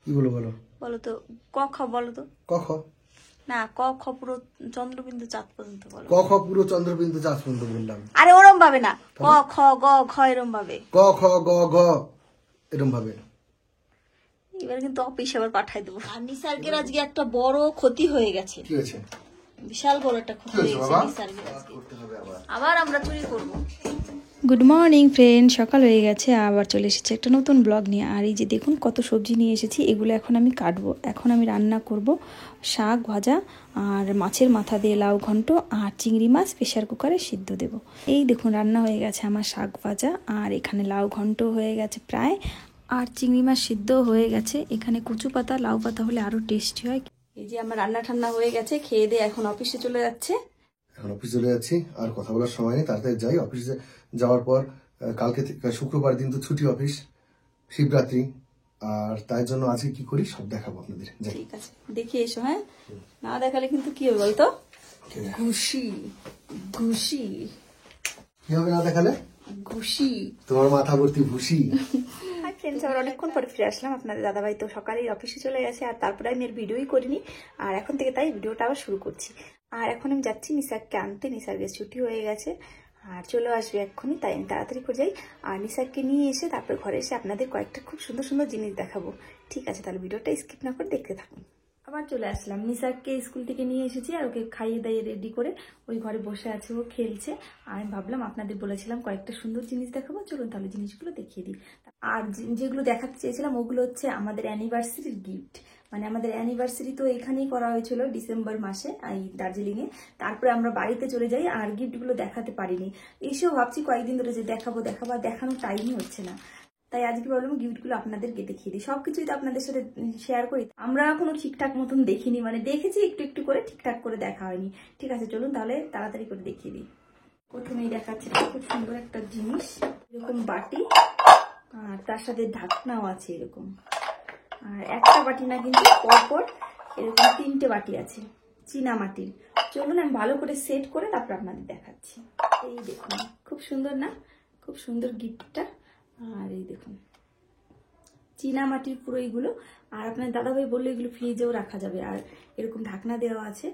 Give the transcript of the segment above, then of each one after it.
কি বলো বলো বলো তো ক খ বলো তো ক খ না ক খ পুরো চন্দ্রবিন্দু চাঁদ পর্যন্ত বলো ক খ পুরো চন্দ্রবিন্দু চাঁদ পর্যন্ত বললাম। আরে ওরম ভাবে না ক খ গ ঘ এরম ভাবে ক খ গ ঘ এরকম ভাবে। এবার কিন্তু অফিস আবার পাঠাই দেবো। আর নিসার্গের আজকে একটা বড় ক্ষতি হয়ে গেছে। কি হয়েছে? বিশাল বড় একটা ক্ষতি হয়ে গেছে নিসার্গের আজকে। আবার আমরা চুরি করব। গুড মর্নিং ফ্রেন্ড, সকাল হয়ে গেছে, আবার চলে এসেছি একটা নতুন ব্লগ নিয়ে। আর এই যে দেখুন কত সবজি নিয়ে এসেছি, এগুলো এখন আমি কাটবো। এখন আমি রান্না করব শাক ভাজা আর মাছের মাথা দিয়ে লাউ ঘন্ট আর চিংড়ি মাছ প্রেশার কুকারে সিদ্ধ দেব। এই দেখুন রান্না হয়ে গেছে আমার শাক ভাজা, আর এখানে লাউ ঘন্ট হয়ে গেছে প্রায়, আর চিংড়ি মাছ সিদ্ধ হয়ে গেছে। এখানে কচু পাতা লাউ পাতা হলে আরও টেস্টি হয়। এই যে আমার রান্না ঠান্না হয়ে গেছে, খেয়ে দিয়ে এখন অফিসে চলে যাচ্ছে। এখন অফিস চলে যাচ্ছি, আর কথা বলার সময় নেই, তাড়াতাড়ি যাই। অফিসে যাওয়ার পর কালকে শুক্রবার দিন তো ছুটি অফিস, শিবরাত্রি, আর তাই জন্য আজকে কি করি সব দেখাবো আপনাদের। ঠিক আছে, দেখে এসো। হ্যাঁ, না দেখালে কিন্তু কি হবে বলতো? ঘুষি ঘুষি। কি হবে না দেখালে? ঘুষি। তোমার মাথা ভর্তি ভুসি। হাই ফ্রেন্ডস, আবার অনেকক্ষণ পরে ফিরে আসলাম। আপনাদের দাদাভাই তো সকালেই অফিসে চলে গেছে, আর তারপরে আমি আর ভিডিওই করিনি। আর এখন থেকে তাই ভিডিওটা আবার শুরু করছি। আর এখন আমি যাচ্ছি নিসারকে আনতে। নিসার্গের ছুটি হয়ে গেছে আর চলে আসবে এক্ষুনি, তাই আমি তাড়াতাড়ি করে যাই। আর নিসারকে নিয়ে এসে তারপরে ঘরে এসে আপনাদের কয়েকটা খুব সুন্দর সুন্দর জিনিস দেখাবো। ঠিক আছে, তাহলে ভিডিওটা স্কিপ না করে দেখতে থাকুন। আবার চলে আসলাম। নিসারকে স্কুল থেকে নিয়ে এসেছি, আর ওকে খাইয়ে দাইয়ে রেডি করে ওই ঘরে বসে আছে, ও খেলছে। আর আমি ভাবলাম আপনাদের বলেছিলাম কয়েকটা সুন্দর জিনিস দেখাবো, চলুন তাহলে জিনিসগুলো দেখিয়ে দিই। আর যেগুলো দেখাতে চেয়েছিলাম ওগুলো হচ্ছে আমাদের অ্যানিভার্সারির গিফট। মানে আমাদের অ্যানিভার্সারি তো এখানেই করা হয়েছিল ডিসেম্বর মাসে এই দার্জিলিংয়ে। তারপরে আমরা বাড়িতে চলে যাই, আর গিফটগুলো দেখাতে পারিনি। এসেও ভাবছি কয়েকদিন ধরে যে দেখাবো দেখাবো, আর দেখানোর টাইমই হচ্ছে না। তাই আজকে ভাবলাম গিফটগুলো আপনাদেরকে দেখিয়ে দিই। সবকিছুই তো আপনাদের সাথে শেয়ার করি। আমরা এখনো ঠিকঠাক মতন দেখিনি, মানে দেখেছি একটু একটু করে, ঠিকঠাক করে দেখা হয়নি। ঠিক আছে, চলুন তাহলে তাড়াতাড়ি করে দেখিয়ে দিই। প্রথমেই দেখাচ্ছি খুব সুন্দর একটা জিনিস, এরকম বাটি, আর তার সাথে ঢাকনাও আছে এরকম। আর একটা বাটি না, কিন্তু পরপর এরকম 3টে বাটি আছে চীনা মাটির। চলুন আমি ভালো করে সেট করে তারপর আপনাদের দেখাচ্ছি। এই দেখুন খুব সুন্দর না? খুব সুন্দর গিফটটা। আর এই দেখুন চীনা মাটির পুরো এইগুলো। আর আপনার দাদাভাই বললো এগুলো ফ্রিজেও রাখা যাবে। আর এরকম ঢাকনা দেওয়া আছে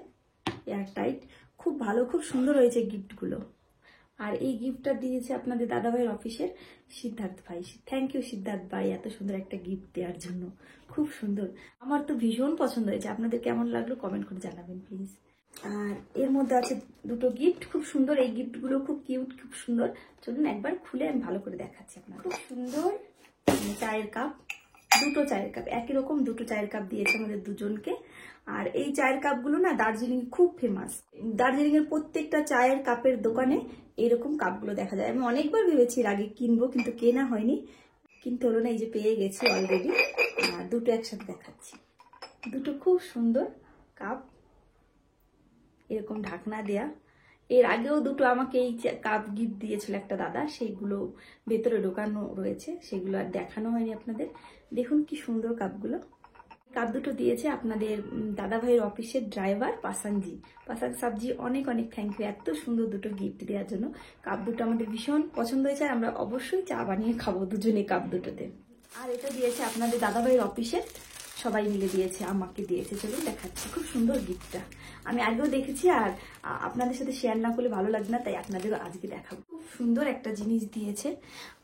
এয়ার টাইট। খুব ভালো, খুব সুন্দর হয়েছে গিফটগুলো। আর এই গিফটটা দিয়েছে আপনাদের দাদাভাইয়ের অফিসের সিদ্ধার্থ ভাই। থ্যাংক ইউ সিদ্ধার্থ ভাই, এত সুন্দর একটা গিফট দেওয়ার জন্য। খুব সুন্দর, আমার তো ভীষণ পছন্দ হয়েছে। আপনাদের কেমন লাগলো কমেন্ট করে জানাবেন প্লিজ। আর এর মধ্যে আছে দুটো গিফট, খুব সুন্দর। এই গিফটগুলো খুব কিউট, খুব সুন্দর। চলুন একবার খুলে আমি ভালো করে দেখাচ্ছি আপনার। খুব সুন্দর চায়ের কাপ, দুটো চায়ের কাপ, একই রকম দুটো চায়ের কাপ দিয়েছে আমাদের দুজনকে। আর এই চায়ের কাপগুলো না দার্জিলিং খুব ফেমাস। দার্জিলিং এর প্রত্যেকটা চায়ের কাপের দোকানে এরকম কাপগুলো দেখা যায়। আমি অনেকবার ভেবেছি এর আগে কিনবো, কিন্তু কেনা হয়নি, কিন্তু হলো না। এই যে পেয়ে গেছি অলরেডি। আর দুটো একসাথে দেখাচ্ছি। দুটো খুব সুন্দর কাপ, এরকম ঢাকনা দেয়া। এর আগেও দুটো আমাকে এই কাপ গিফট দিয়েছিল একটা দাদা, সেইগুলো ভেতরে ঢোকানো রয়েছে, সেগুলো আর দেখানো হয়নি আপনাদের। দেখুন কি সুন্দর কাপগুলো। কাপ দুটো দিয়েছে আপনাদের দাদা ভাইয়ের অফিসের ড্রাইভার পাসাং সাবজি। অনেক অনেক থ্যাংক ইউ এত সুন্দর দুটো গিফট দেওয়ার জন্য। কাপ দুটো আমাদের ভীষণ পছন্দ হয়েছে, আর আমরা অবশ্যই চা বানিয়ে খাবো দুজনে কাপ দুটোতে। আর এটা দিয়েছে আপনাদের দাদা ভাইয়ের অফিসের সবাই মিলে দিয়েছে, আমাকে দিয়েছে। চলুন দেখাচ্ছি খুব সুন্দর গিফটটা। আমি আগেও দেখেছি, আর আপনাদের সাথে শেয়ার না করলে ভালো লাগবে না, তাই আপনাদেরও আজকে দেখাবো। খুব সুন্দর একটা জিনিস দিয়েছে,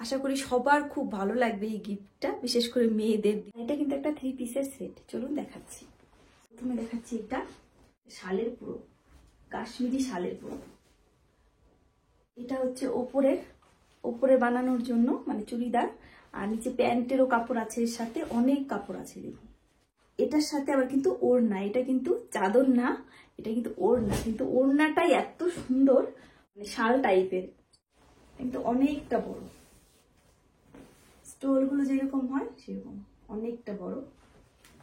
আশা করি সবার খুব ভালো লাগবে এই গিফটটা, বিশেষ করে মেয়েদের। এটা কিন্তু একটা 3 পিসের সেট। চলুন দেখাচ্ছি। প্রথমে দেখাচ্ছি এটা শালের পুরো, কাশ্মীরি শালের পুরো। এটা হচ্ছে ওপরে বানানোর জন্য, মানে চুড়িদার। আর নিচে প্যান্টেরও কাপড় আছে, এর সাথে অনেক কাপড় আছে দেখুন। এটার সাথে আবার কিন্তু ওড়না, এটা কিন্তু চাদর না, এটা কিন্তু ওড়না। কিন্তু ওড়নাটাই এত সুন্দর, মানে শাল টাইপের, কিন্তু অনেকটা বড়। স্টোলগুলো যেরকম হয় সেরকম অনেকটা বড়।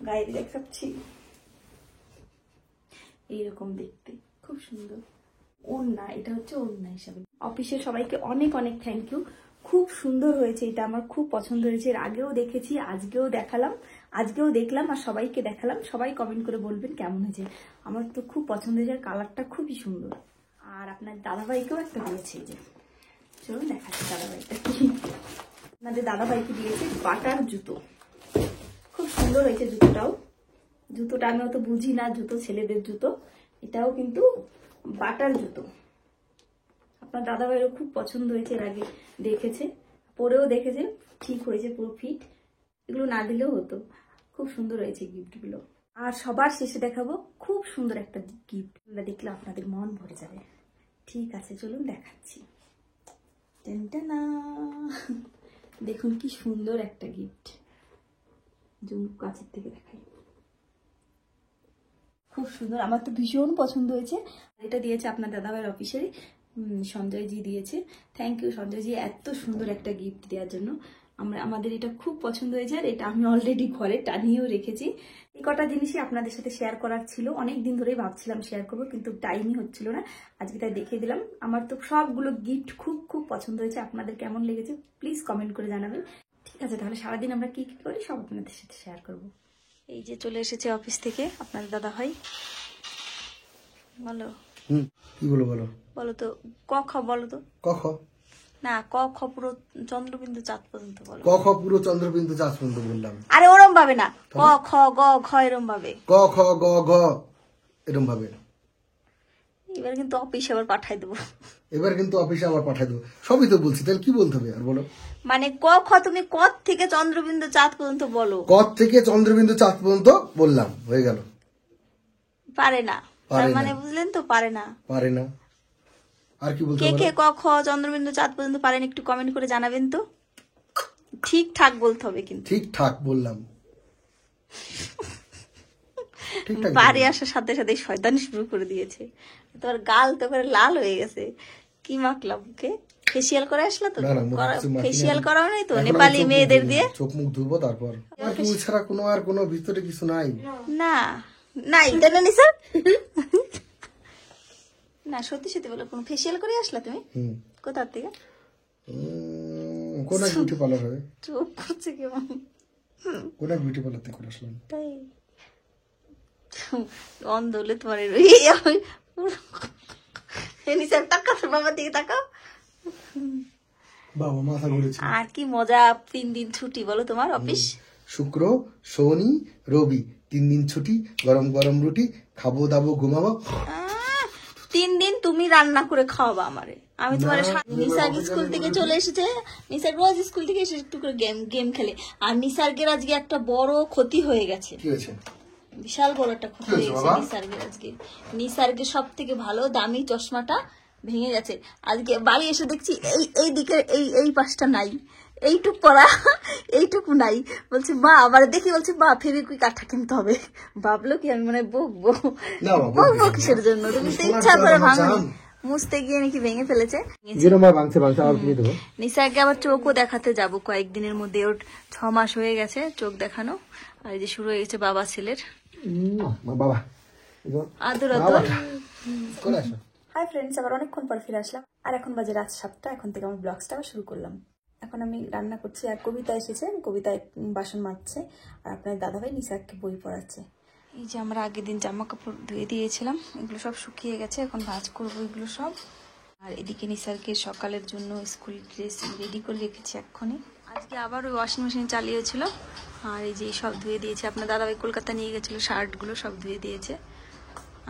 গায়ে দেখাচ্ছি, এইরকম দেখতে খুব সুন্দর। ওড়না, এটা হচ্ছে ওড়না হিসাবে। অফিসের সবাইকে অনেক অনেক থ্যাংক ইউ। খুব সুন্দর হয়েছে, এটা আমার খুব পছন্দ হয়েছে। এর আগেও দেখেছি, আজকেও দেখলাম, আর সবাইকে দেখালাম। সবাই কমেন্ট করে বলবেন কেমন হয়েছে। আমার তো খুব পছন্দ হয়েছে, কালারটা খুবই সুন্দর। আর আপনার দাদাভাইকেও একটা দিয়েছে, এই যে চলুন দেখাচ্ছি দাদাভাইটা কি। আপনাদের দাদাভাইকে দিয়েছে বাটার জুতো, খুব সুন্দর। সুন্দর হয়েছে জুতোটা আমি অত বুঝি না, জুতো ছেলেদের জুতো, এটাও কিন্তু বাটার জুতো। আপনার দাদাভাইয়েরও খুব পছন্দ হয়েছে, এর আগে দেখেছে, পরেও দেখেছে, ঠিক হয়েছে, পুরো ফিট। এগুলো না দিলেও হতো, খুব সুন্দর হয়েছে গিফটগুলো। আর সবার শেষে দেখাবো খুব সুন্দর একটা গিফট, দেখলে আপনাদের মন ভরে যাবে। ঠিক আছে, চলুন দেখাচ্ছি। টেনটেনা, দেখুন কি সুন্দর একটা গিফট, জুম কাছের থেকে দেখাই, খুব সুন্দর, আমার তো ভীষণ পছন্দ হয়েছে। এটা দিয়েছে আপনার দাদাভাইয়ের অফিসেরই সঞ্জয়জি দিয়েছে। থ্যাংক ইউ সঞ্জয়জি, এত সুন্দর একটা গিফট দেওয়ার জন্য। আমাদের এটা খুব পছন্দ হয়েছে, আর এটা আমি অলরেডি ঘরে টানিয়েও রেখেছি। এই কটা জিনিসই আপনাদের সাথে শেয়ার করার ছিল, অনেক দিন ধরেই ভাবছিলাম শেয়ার করবো, কিন্তু টাইমই হচ্ছিল না, আজকে তাই দেখিয়ে দিলাম। আমার তো সবগুলো গিফট খুব খুব পছন্দ হয়েছে, আপনাদের কেমন লেগেছে প্লিজ কমেন্ট করে জানাবেন। ঠিক আছে, তাহলে সারাদিন আমরা কি কি করি সব আপনাদের সাথে শেয়ার করবো। এই যে চলে এসেছে অফিস থেকে আপনাদের দাদাভাই। বলো কি বলো বলো তো, ক খ বলো তো। ক খ না, ক খ পুরো চন্দ্রবিন্দু চাঁদ পর্যন্ত বলো। ক খ পুরো চন্দ্রবিন্দু চাঁদ পর্যন্ত বললাম। আরে ওরম ভাবে না, ক খ গ ঘ এরম ভাবে। ক খ গ ঘ এরম ভাবে। এবার কিন্তু অফিসে আবার পাঠাই দেবো। এবার কিন্তু অফিসে আবার পাঠাই দেবো, সবই তো বলছি, তাহলে কি বলতে হবে আর বলো। মানে ক খ তুমি ক থেকে চন্দ্রবিন্দু চাঁদ পর্যন্ত বলো। ক থেকে চন্দ্রবিন্দু চাঁদ পর্যন্ত বললাম, হয়ে গেল। পারে না, পারে তার না। মানে বুঝলেন তো, পারে না। পারে না, আর কি বলতে কে হবে? কে ক খ চন্দ্রবিন্দু চাঁদ পর্যন্ত পারেন একটু কমেন্ট করে জানাবেন তো। ঠিকঠাক বলতে হবে কিন্তু। ঠিকঠাক বললাম, ঠিকঠাক বাড়ি আসার সাথে সাথে শয়তানি শুরু করে দিয়েছে, তোমার গাল তো করে লাল হয়ে গেছে। কি মাখলাম মুখে? ফেসিয়াল করে আসলা তো? না, না, মুখে কিছু মাখিনি ফেসিয়াল আমি। করাও নাই তো? এখন আমি নেপালি চোখ মুখ মেয়েদের ধুবো, দিয়ে চোখ মুখ ধুবো তারপর। আর কি ছাড়া কোনো ভিতরে কিছু নাই। না, নাই তাই না নিসার? না, সত্যি সত্যি বলো, কোন ফেসিয়াল করে আসলা তুমি? কোথার থেকে? কোন এক বিউটি পার্লার হবে। চোখ করছে কেমন? কোন এক বিউটি পার্লার থেকে করে আসলাম। তাই অন্ধ হলে তোমার নিসার তাকাও, তোর বাবার দিকে তাকাও। বাবা মাথা ঘুরেছে। আর কি মজা, 3 দিন ছুটি বলো তোমার অফিস। শুক্র শনি রবি 3 দিন ছুটি, গরম গরম রুটি খাবো দাবো ঘুমাবো। 3 দিন তুমি রান্না করে খাওয়াবা আমারে, আমি তোমার। নিসার স্কুল থেকে চলে এসেছে, নিসার রোজ স্কুল থেকে এসে একটু করে গেম খেলে। আর নিসার্গের আজকে একটা বড় ক্ষতি হয়ে গেছে। কি হয়েছে? বিশাল বড় একটা ক্ষতি হয়ে গেছে নিসার্গের আজকে। নিসার্গের সব থেকে ভালো দামি চশমাটা ভেঙে গেছে। আজকে বাড়ি এসে দেখছি এই দিকে এই পাশটা নাই, এইটুকু পড়া, এইটুকু নাই। বলছে মা, আবার দেখি বলছে মা ফেবিকুইক আঠা কিনতে হবে। ভাবলো কি আমি মানে বকবো, বকবো কিসের জন্য? তুমি তো ইচ্ছা করে ভাঙো, মুছতে গিয়ে নাকি ভেঙে ফেলেছে। নিসার্গকে আবার চোখও দেখাতে যাব কয়েকদিনের মধ্যে, ওর 6 মাস হয়ে গেছে চোখ দেখানো। আর এই যে শুরু হয়ে গেছে বাবা ছেলের বাবা আদর আদর। করে আসো। হাই ফ্রেন্ডস, আবার অনেকক্ষণ পর ফিরে আসলাম। আর এখন বাজে রাত 7টা। এখন থেকে আমার ব্লগসটা আবার শুরু করলাম। এখন আমি রান্না করছি, আর কবিতা এসেছে, কবিতায় বাসন মাজছে, আর আপনার দাদাভাই নিসারকে বই পড়াচ্ছে। এই যে আমরা আগের দিন জামা কাপড় ধুয়ে দিয়েছিলাম, এগুলো সব শুকিয়ে গেছে, এখন ভাঁজ করবো এগুলো সব। আর এদিকে নিসারকে সকালের জন্য স্কুল ড্রেস রেডি করে রেখেছি এক্ষুনি। আজকে আবার ওই ওয়াশিং মেশিন চালিয়েছিল, আর এই যে সব ধুয়ে দিয়েছে। আপনার দাদাভাই কলকাতা নিয়ে গেছিলো, শার্টগুলো সব ধুয়ে দিয়েছে।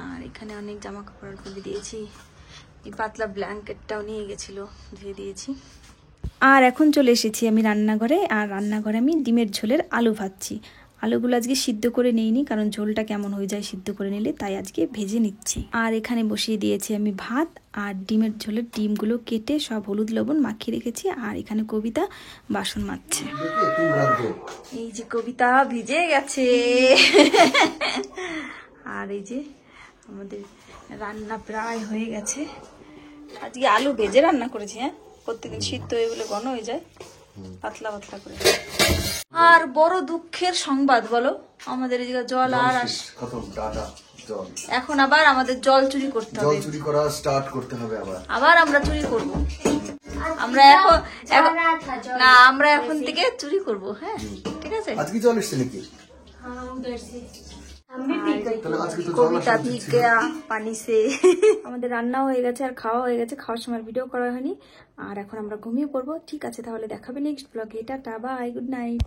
আর এখানে অনেক জামা কাপড় ধুয়ে দিয়েছি, এই পাতলা ব্ল্যাঙ্কেটটাও নিয়ে গেছিল, ধুয়ে দিয়েছি। আর এখন চলে এসেছি আমি রান্নাঘরে। আর রান্নাঘরে আমি ডিমের ঝোলের আলু ভাজছি। আলুগুলো আজকে সিদ্ধ করে নিইনি, কারণ ঝোলটা কেমন হয়ে যায় সিদ্ধ করে নিলে, তাই আজকে ভেজে নিচ্ছি। আর এখানে বসিয়ে দিয়েছি আমি ভাত, আর ডিমের ঝোলের ডিমগুলো কেটে সব হলুদ লবণ মাখিয়ে রেখেছি। আর এখানে কবিতা বাসন মাজছে। এই যে কবিতা ভিজে গেছে। আর এই যে আমাদের রান্না প্রায় হয়ে গেছে। আজকে আলু ভেজে রান্না করেছি। হ্যাঁ, প্রত্যেকদিন সিদ্ধ হয়ে গেলে ঘন হয়ে যায়, পাতলা পাতলা করে। আর বড় দুঃখের সংবাদ বলো, আমাদের এই জায়গায় জল আর এখন আবার আমাদের জল চুরি করতে হবে। জল চুরি করা স্টার্ট করতে হবে আবার আমরা চুরি করব। আমরা এখন না, আমরা এখন থেকে চুরি করব। হ্যাঁ, ঠিক আছে। আজকে জল এসছে নাকি? কবিতা ভিগ গয়া পানি সে। আমাদের রান্নাও হয়ে গেছে আর খাওয়া হয়ে গেছে। খাওয়ার সময় ভিডিও করা হয়নি, আর এখন আমরা ঘুমিয়ে পড়বো। ঠিক আছে, তাহলে দেখাবে নেক্সট ব্লগে। Tata, bye, good night.